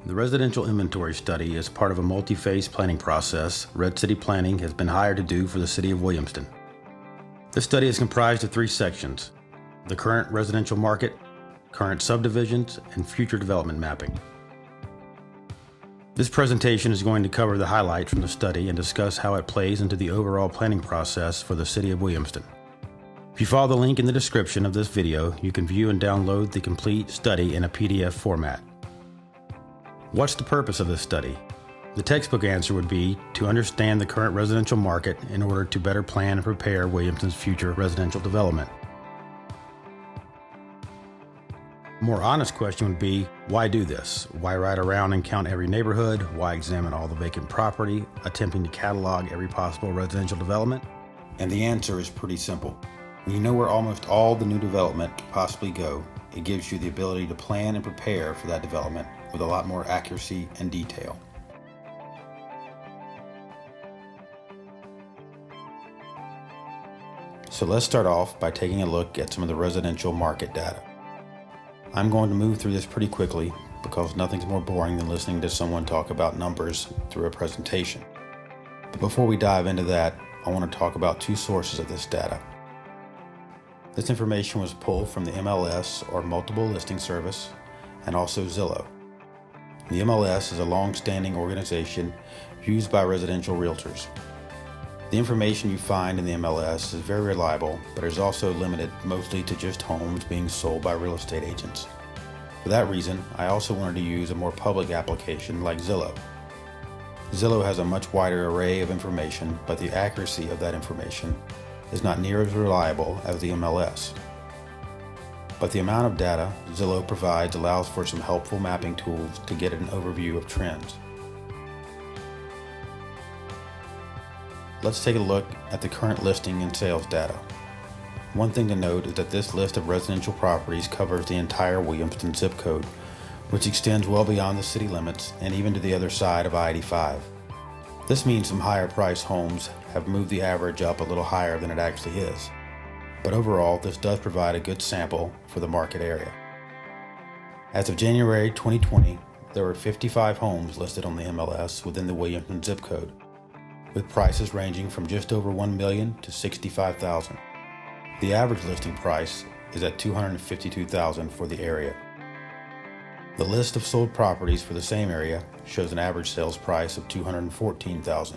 The residential inventory study is part of a multi-phase planning process R.E.D City Planning has been hired to do for the City of Williamston. This study is comprised of 3 sections: the current residential market, current subdivisions, and future development mapping. This presentation is going to cover the highlights from the study and discuss how it plays into the overall planning process for the City of Williamston. If you follow the link in the description of this video, you can view and download the complete study in a PDF format. What's the purpose of this study? The textbook answer would be to understand the current residential market in order to better plan and prepare Williamston's future residential development. A more honest question would be, why do this? Why ride around and count every neighborhood? Why examine all the vacant property, attempting to catalog every possible residential development? And the answer is pretty simple. When you know where almost all the new development could possibly go, it gives you the ability to plan and prepare for that development with a lot more accuracy and detail. So let's start off by taking a look at some of the residential market data. I'm going to move through this pretty quickly because nothing's more boring than listening to someone talk about numbers through a presentation. But before we dive into that, I want to talk about 2 sources of this data. This information was pulled from the MLS, or Multiple Listing Service, and also Zillow. The MLS is a long-standing organization used by residential realtors. The information you find in the MLS is very reliable, but is also limited mostly to just homes being sold by real estate agents. For that reason, I also wanted to use a more public application like Zillow. Zillow has a much wider array of information, but the accuracy of that information is not near as reliable as the MLS. But the amount of data Zillow provides allows for some helpful mapping tools to get an overview of trends. Let's take a look at the current listing and sales data. One thing to note is that this list of residential properties covers the entire Williamston zip code, which extends well beyond the city limits and even to the other side of I-85. This means some higher priced homes have moved the average up a little higher than it actually is. But overall, this does provide a good sample for the market area. As of January 2020, there were 55 homes listed on the MLS within the Williamston zip code, with prices ranging from just over $1 million to $65,000. The average listing price is at $252,000 for the area. The list of sold properties for the same area shows an average sales price of $214,000.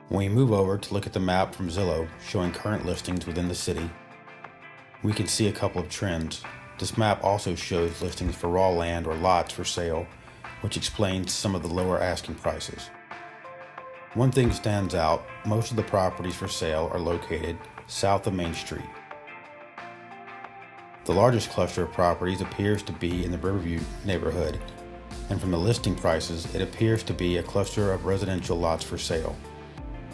When we move over to look at the map from Zillow showing current listings within the city, we can see a couple of trends. This map also shows listings for raw land or lots for sale, which explains some of the lower asking prices. One thing stands out: most of the properties for sale are located south of Main Street. The largest cluster of properties appears to be in the Riverview neighborhood, and from the listing prices, it appears to be a cluster of residential lots for sale.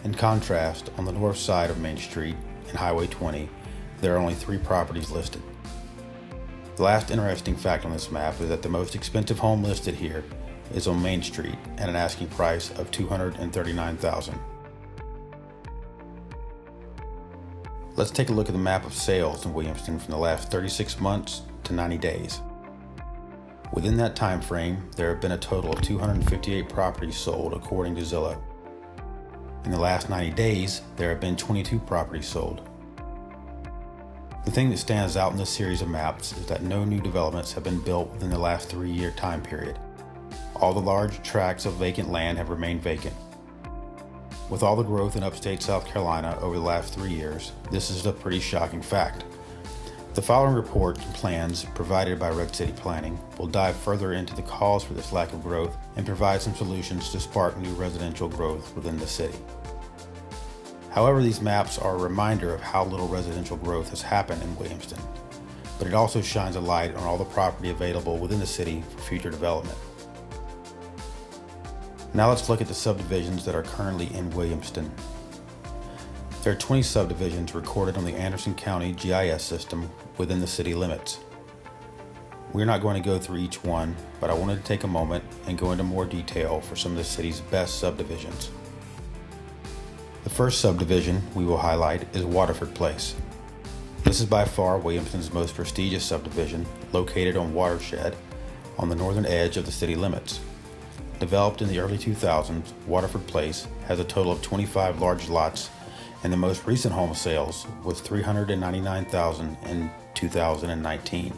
In contrast, on the north side of Main Street and Highway 20, there are only 3 properties listed. The last interesting fact on this map is that the most expensive home listed here is on Main Street at an asking price of $239,000. Let's take a look at the map of sales in Williamston from the last 36 months to 90 days. Within that time frame, there have been a total of 258 properties sold according to Zillow. In the last 90 days, there have been 22 properties sold. The thing that stands out in this series of maps is that no new developments have been built within the last 3-year time period. All the large tracts of vacant land have remained vacant. With all the growth in upstate South Carolina over the last 3 years, this is a pretty shocking fact. The following report and plans provided by R.E.D City Planning will dive further into the cause for this lack of growth and provide some solutions to spark new residential growth within the city. However, these maps are a reminder of how little residential growth has happened in Williamston, but it also shines a light on all the property available within the city for future development. Now let's look at the subdivisions that are currently in Williamston. There are 20 subdivisions recorded on the Anderson County GIS system within the city limits. We're not going to go through each one, but I wanted to take a moment and go into more detail for some of the city's best subdivisions. The first subdivision we will highlight is Waterford Place. This is by far Williamston's most prestigious subdivision, located on Watershed on the northern edge of the city limits. Developed in the early 2000s, Waterford Place has a total of 25 large lots, and the most recent home sales was $399,000 in 2019.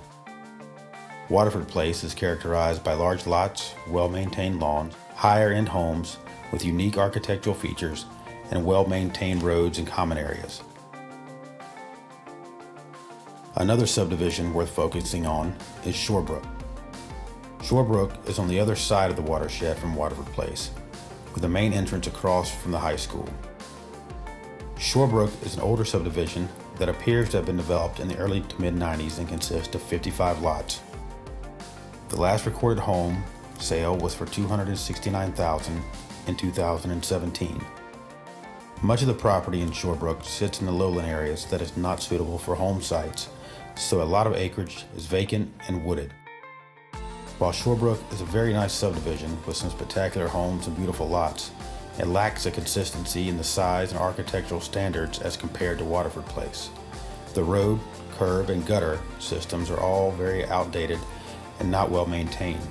Waterford Place is characterized by large lots, well-maintained lawns, higher-end homes with unique architectural features, and well-maintained roads and common areas. Another subdivision worth focusing on is Shorebrook. Shorebrook is on the other side of the watershed from Waterford Place, with the main entrance across from the high school. Shorebrook is an older subdivision that appears to have been developed in the early to mid-90s and consists of 55 lots. The last recorded home sale was for $269,000 in 2017. Much of the property in Shorebrook sits in the lowland areas that is not suitable for home sites, so a lot of acreage is vacant and wooded. While Shorebrook is a very nice subdivision with some spectacular homes and beautiful lots, it lacks a consistency in the size and architectural standards as compared to Waterford Place. The road, curb, and gutter systems are all very outdated and not well maintained.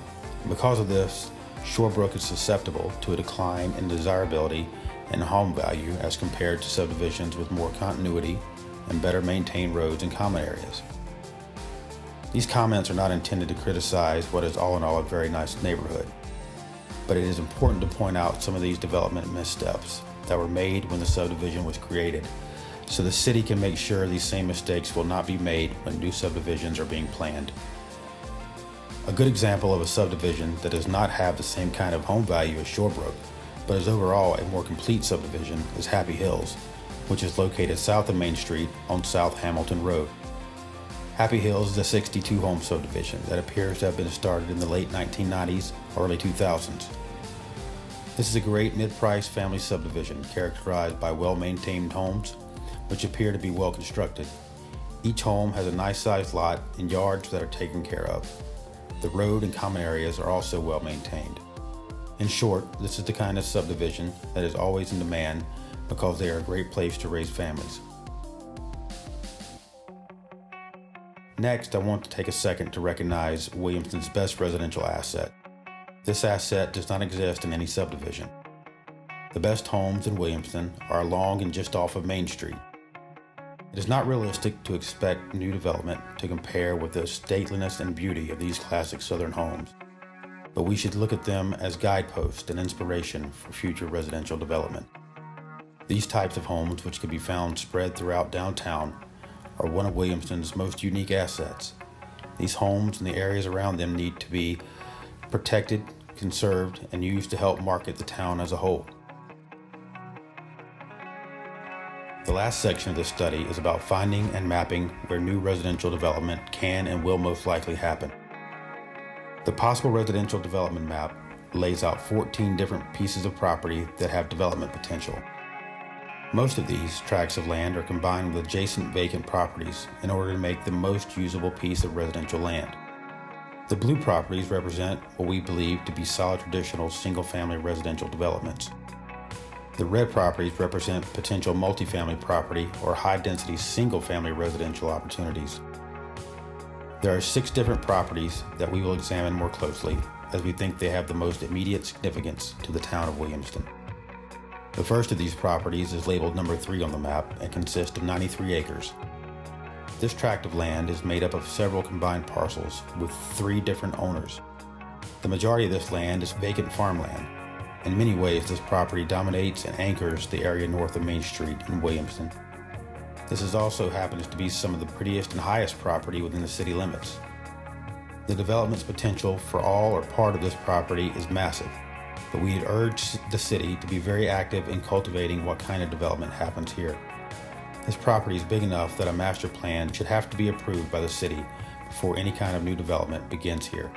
Because of this, Shorebrook is susceptible to a decline in desirability and home value as compared to subdivisions with more continuity and better maintained roads and common areas. These comments are not intended to criticize what is all in all a very nice neighborhood, but it is important to point out some of these development missteps that were made when the subdivision was created, so the city can make sure these same mistakes will not be made when new subdivisions are being planned. A good example of a subdivision that does not have the same kind of home value as Shorebrook, but is overall a more complete subdivision, is Happy Hills, which is located south of Main Street on South Hamilton Road. Happy Hills is a 62-home subdivision that appears to have been started in the late 1990s, early 2000s. This is a great mid-price family subdivision characterized by well-maintained homes, which appear to be well constructed. Each home has a nice-sized lot and yards that are taken care of. The road and common areas are also well maintained. In short, this is the kind of subdivision that is always in demand because they are a great place to raise families. Next, I want to take a second to recognize Williamston's best residential asset. This asset does not exist in any subdivision. The best homes in Williamston are along and just off of Main Street. It is not realistic to expect new development to compare with the stateliness and beauty of these classic southern homes, but we should look at them as guideposts and inspiration for future residential development. These types of homes, which can be found spread throughout downtown, are one of Williamston's most unique assets. These homes and the areas around them need to be protected, conserved, and used to help market the town as a whole. The last section of this study is about finding and mapping where new residential development can and will most likely happen. The possible residential development map lays out 14 different pieces of property that have development potential. Most of these tracts of land are combined with adjacent vacant properties in order to make the most usable piece of residential land. The blue properties represent what we believe to be solid traditional single-family residential developments. The red properties represent potential multifamily property or high-density single-family residential opportunities. There are 6 different properties that we will examine more closely as we think they have the most immediate significance to the town of Williamston. The first of these properties is labeled number 3 on the map and consists of 93 acres. This tract of land is made up of several combined parcels with 3 different owners. The majority of this land is vacant farmland. In many ways, this property dominates and anchors the area north of Main Street in Williamston. This also happens to be some of the prettiest and highest property within the city limits. The development's potential for all or part of this property is massive, but we'd urge the city to be very active in cultivating what kind of development happens here. This property is big enough that a master plan should have to be approved by the city before any kind of new development begins here.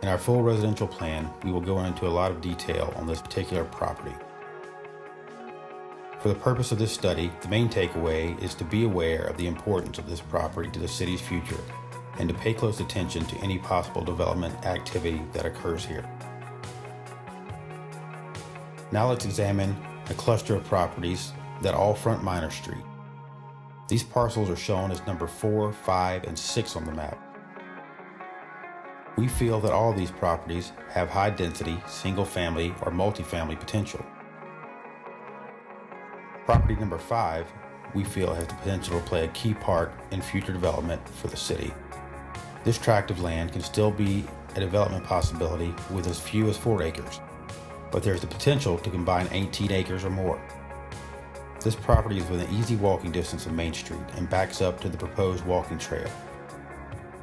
In our full residential plan, we will go into a lot of detail on this particular property. For the purpose of this study, the main takeaway is to be aware of the importance of this property to the city's future and to pay close attention to any possible development activity that occurs here. Now let's examine a cluster of properties that all front Minor Street. These parcels are shown as number 4, 5, and 6 on the map. We feel that all of these properties have high density, single-family or multifamily potential. Property number 5, we feel has the potential to play a key part in future development for the city. This tract of land can still be a development possibility with as few as 4 acres, but there's the potential to combine 18 acres or more. This property is within easy walking distance of Main Street and backs up to the proposed walking trail.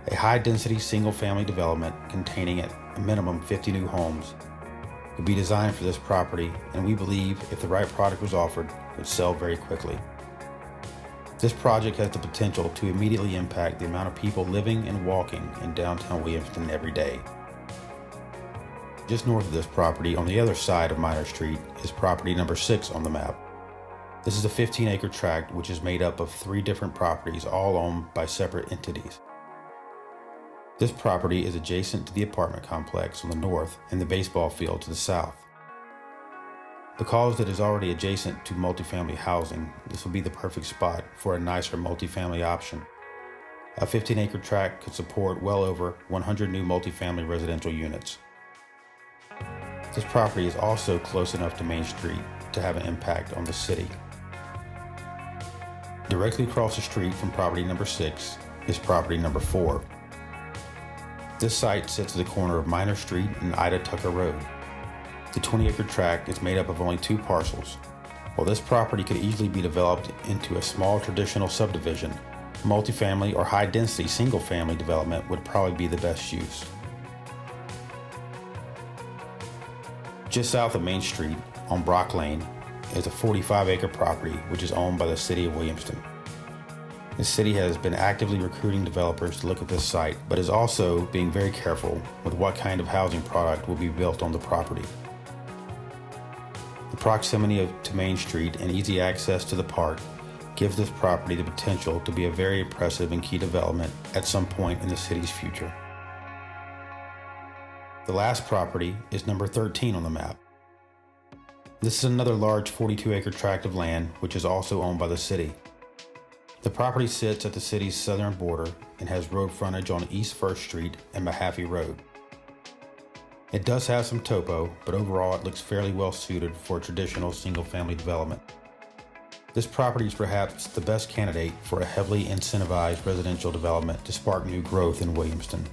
A high-density single-family development containing at a minimum 50 new homes would be designed for this property, and we believe if the right product was offered, it would sell very quickly. This project has the potential to immediately impact the amount of people living and walking in downtown Williamston every day. Just north of this property, on the other side of Minor Street, is property number 6 on the map. This is a 15-acre tract which is made up of 3 different properties, all owned by separate entities. This property is adjacent to the apartment complex on the north and the baseball field to the south. Because it is already adjacent to multifamily housing, this will be the perfect spot for a nicer multifamily option. A 15-acre tract could support well over 100 new multifamily residential units. This property is also close enough to Main Street to have an impact on the city. Directly across the street from property number 6 is property number 4. This site sits at the corner of Minor Street and Ida Tucker Road. The 20-acre tract is made up of only 2 parcels. While this property could easily be developed into a small traditional subdivision, multifamily or high-density single-family development would probably be the best use. Just south of Main Street, on Brock Lane, is a 45-acre property which is owned by the City of Williamston. The city has been actively recruiting developers to look at this site, but is also being very careful with what kind of housing product will be built on the property. The proximity to Main Street and easy access to the park gives this property the potential to be a very impressive and key development at some point in the city's future. The last property is number 13 on the map. This is another large 42-acre tract of land which is also owned by the city. The property sits at the city's southern border and has road frontage on East 1st Street and Mahaffey Road. It does have some topo, but overall it looks fairly well suited for a traditional single-family development. This property is perhaps the best candidate for a heavily incentivized residential development to spark new growth in Williamston.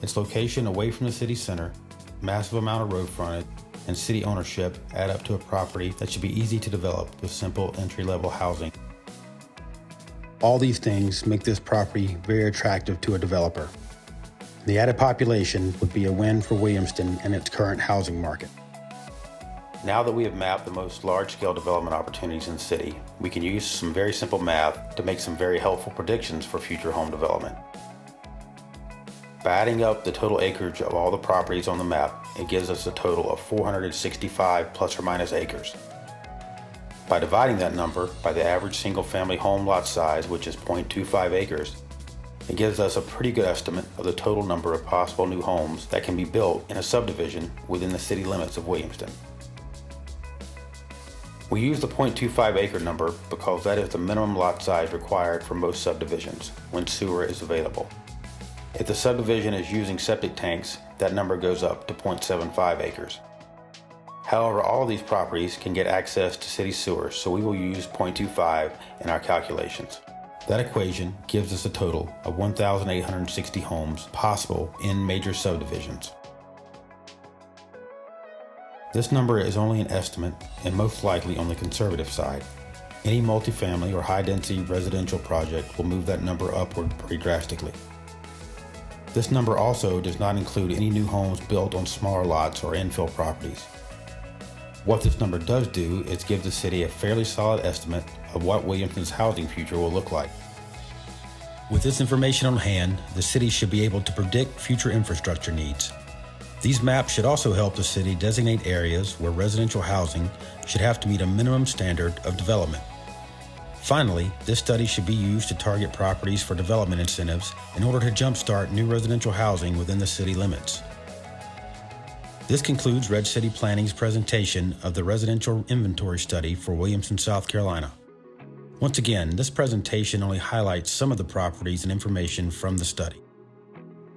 Its location away from the city center, massive amount of road frontage, and city ownership add up to a property that should be easy to develop with simple entry-level housing. All these things make this property very attractive to a developer. The added population would be a win for Williamston and its current housing market. Now that we have mapped the most large-scale development opportunities in the city, we can use some very simple math to make some very helpful predictions for future home development. By adding up the total acreage of all the properties on the map, it gives us a total of 465 plus or minus acres. By dividing that number by the average single-family home lot size, which is 0.25 acres, it gives us a pretty good estimate of the total number of possible new homes that can be built in a subdivision within the city limits of Williamston. We use the 0.25 acre number because that is the minimum lot size required for most subdivisions when sewer is available. If the subdivision is using septic tanks, that number goes up to 0.75 acres. However, all of these properties can get access to city sewers, so we will use 0.25 in our calculations. That equation gives us a total of 1,860 homes possible in major subdivisions. This number is only an estimate and most likely on the conservative side. Any multifamily or high-density residential project will move that number upward pretty drastically. This number also does not include any new homes built on smaller lots or infill properties. What this number does do is give the city a fairly solid estimate of what Williamston's housing future will look like. With this information on hand, the city should be able to predict future infrastructure needs. These maps should also help the city designate areas where residential housing should have to meet a minimum standard of development. Finally, this study should be used to target properties for development incentives in order to jumpstart new residential housing within the city limits. This concludes Red City Planning's presentation of the residential inventory study for Williamston, South Carolina. Once again, this presentation only highlights some of the properties and information from the study.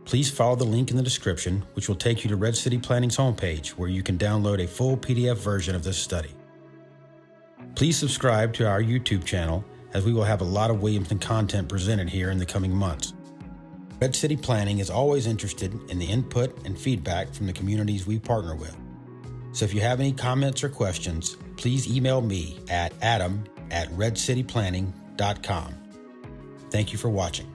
Please follow the link in the description, which will take you to Red City Planning's homepage, where you can download a full PDF version of this study. Please subscribe to our YouTube channel, as we will have a lot of Williamston content presented here in the coming months. Red City Planning is always interested in the input and feedback from the communities we partner with. So if you have any comments or questions, please email me at adam@redcityplanning.com. Thank you for watching.